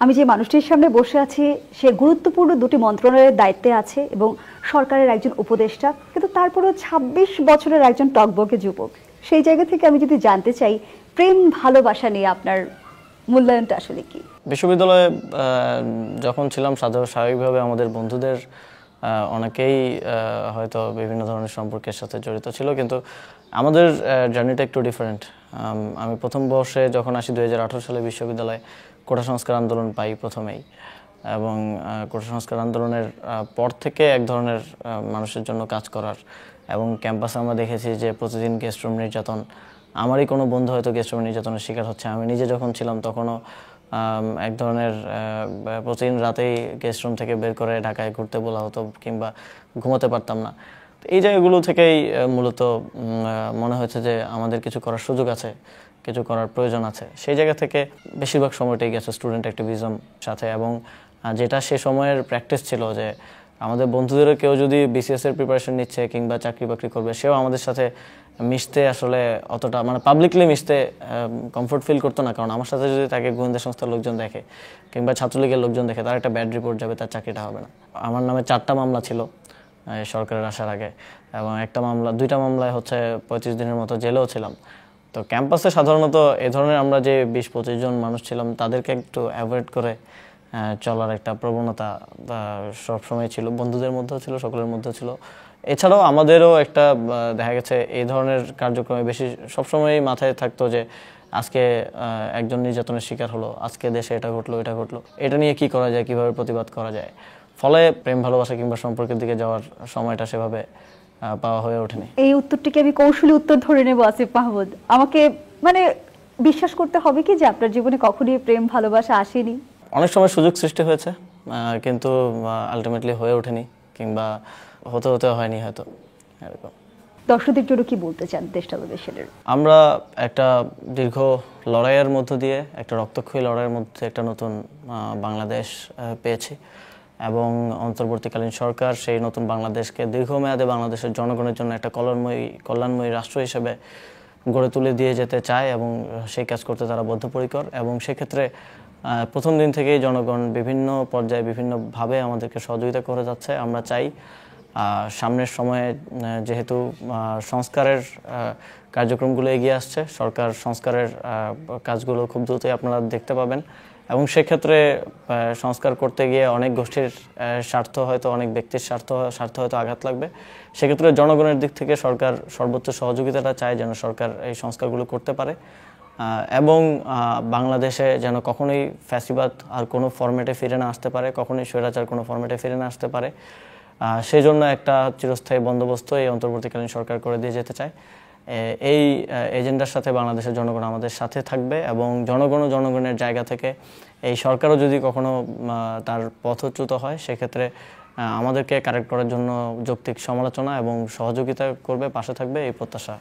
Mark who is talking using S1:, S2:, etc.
S1: আমি যে মানুষটির সামনে বসে আছি সে গুরুত্বপূর্ণ দুটি মন্ত্রণালয়ের দায়িত্বে আছে এবং সরকারের একজন উপদেষ্টা, কিন্তু তারপরেও ২৬ বছরের একজন টকবকে যুবক। সেই জায়গা থেকে আমি যদি জানতে চাই, প্রেম ভালোবাসা নিয়ে আপনার মূল্যায়নটা আসলে কি?
S2: বিশ্ববিদ্যালয়ে যখন ছিলাম স্বাভাবিকভাবে আমাদের বন্ধুদের অনেকেই হয়তো বিভিন্ন ধরনের সম্পর্কের সাথে জড়িত ছিল, কিন্তু আমাদের জার্নিটা একটু ডিফারেন্ট। আমি প্রথম বর্ষে যখন আসি ২০১৮ সালে বিশ্ববিদ্যালয়ে কোটা সংস্কার আন্দোলন পাই প্রথমেই, এবং কোটা সংস্কার আন্দোলনের পর থেকে এক ধরনের মানুষের জন্য কাজ করার, এবং ক্যাম্পাসে আমরা দেখেছি যে প্রতিদিন গেস্ট রুম নির্যাতন। আমারই কোনো বন্ধু হয়তো গেস্ট রুম নির্যাতনের শিকার হচ্ছে। আমি নিজে যখন ছিলাম তখনও এক ধরনের প্রতিদিন রাতেই গেস্ট রুম থেকে বের করে ঢাকায় ঘুরতে বলা হতো, কিংবা ঘুমাতে পারতাম না। এই জায়গাগুলো থেকেই মূলত মনে হয়েছে যে আমাদের কিছু করার সুযোগ আছে, কিছু করার প্রয়োজন আছে। সেই জায়গা থেকে বেশিরভাগ সময়টাই গেছে স্টুডেন্ট অ্যাক্টিভিজম সাথে, এবং যেটা সে সময়ের প্র্যাকটিস ছিল যে আমাদের বন্ধুদেরও কেউ যদি বিসিএস এর প্রিপারেশন নিচ্ছে কিংবা চাকরি বাকরি করবে, সেও আমাদের সাথে মিশতে আসলে অতটা পাবলিকলি মিশতে কমফোর্ট ফিল করতো না। কারণ আমার সাথে যদি তাকে গোয়েন্দা সংস্থার লোকজন দেখে কিংবা ছাত্রলীগের লোকজন দেখে, তার একটা ব্যাড রিপোর্ট যাবে, তার চাকরিটা হবে না। আমার নামে 4টা মামলা ছিল সরকারের আসার আগে, এবং দুইটা মামলায় হচ্ছে 35 দিনের মতো জেলেও ছিলাম। তো ক্যাম্পাসে সাধারণত এ ধরনের আমরা যে 20-25 জন মানুষ ছিলাম, তাদেরকে একটু অ্যাভয়েড করে চলার একটা প্রবণতা সবসময় ছিল, বন্ধুদের মধ্যেও ছিল, সকলের মধ্যেও ছিল। এছাড়াও আমাদেরও একটা দেখা গেছে এই ধরনের কার্যক্রমে বেশি সবসময় মাথায় থাকতো যে আজকে একজন নির্যাতনের শিকার হলো, আজকে দেশে এটা ঘটলো, এটা নিয়ে কি করা যায়, কিভাবে প্রতিবাদ করা যায়। ফলে প্রেম ভালোবাসা কিংবা সম্পর্কের দিকে যাওয়ার সময়টা সেভাবে পাওয়া হয়ে ওঠেনি।
S1: এই উত্তরটিকে আমি কৌশলী উত্তর ধরে নেব আসিফ মাহমুদ। আমাকে বিশ্বাস করতে হবে কি যে আপনার জীবনে কখনোই প্রেম ভালোবাসা আসেনি?
S2: অনেক সময় সুযোগ সৃষ্টি হয়েছে, কিন্তু আলটিমেটলি হয়ে ওঠেনি, কিংবা হতে হয়নি হয়তো, এরকম।
S1: দর্শকদের জন্য কি বলতে চান দেশটা দেশের?
S2: আমরা একটা দীর্ঘ লড়াইয়ের মধ্য দিয়ে, একটা রক্তক্ষয়ী লড়াইয়ের মধ্যে একটা নতুন বাংলাদেশ পেয়েছি, এবং অন্তর্বর্তীকালীন সরকার সেই নতুন বাংলাদেশকে দীর্ঘমেয়াদে বাংলাদেশের জনগণের জন্য একটা কল্যাণময়ী রাষ্ট্র হিসেবে গড়ে তুলে দিয়ে যেতে চায়, এবং সেই কাজ করতে তারা বদ্ধপরিকর। এবং সেক্ষেত্রে প্রথম দিন থেকেই জনগণ বিভিন্ন পর্যায়ে বিভিন্নভাবে আমাদেরকে সহযোগিতা করে যাচ্ছে। আমরা চাই সামনের সময়ে, যেহেতু সংস্কারের কার্যক্রমগুলো এগিয়ে আসছে, সরকার সংস্কারের কাজগুলো খুব দ্রুতই আপনারা দেখতে পাবেন, এবং সেক্ষেত্রে সংস্কার করতে গিয়ে অনেক গোষ্ঠীর স্বার্থ হয়তো, অনেক ব্যক্তির স্বার্থ হয়তো আঘাত লাগবে। সেক্ষেত্রে জনগণের দিক থেকে সরকার সর্বোচ্চ সহযোগিতাটা চায় যেন সরকার এই সংস্কারগুলো করতে পারে, এবং বাংলাদেশে যেন কখনোই ফ্যাসিবাদ আর কোনো ফরম্যাটে ফিরে না আসতে পারে, কখনোই স্বৈরাচার কোনো ফরম্যাটে ফিরে না আসতে পারে। সেই জন্য একটা চিরস্থায়ী বন্দোবস্ত এই অন্তর্বর্তীকালীন সরকার করে দিয়ে যেতে চায়। এই এজেন্ডার সাথে বাংলাদেশের জনগণ আমাদের সাথে থাকবে, এবং জনগণের জায়গা থেকে এই সরকারও যদি কখনো তার পথচ্যুত হয়, সেক্ষেত্রে আমাদেরকে কারেক্ট করার জন্য যৌক্তিক সমালোচনা এবং সহযোগিতা করবে, পাশে থাকবে, এই প্রত্যাশা।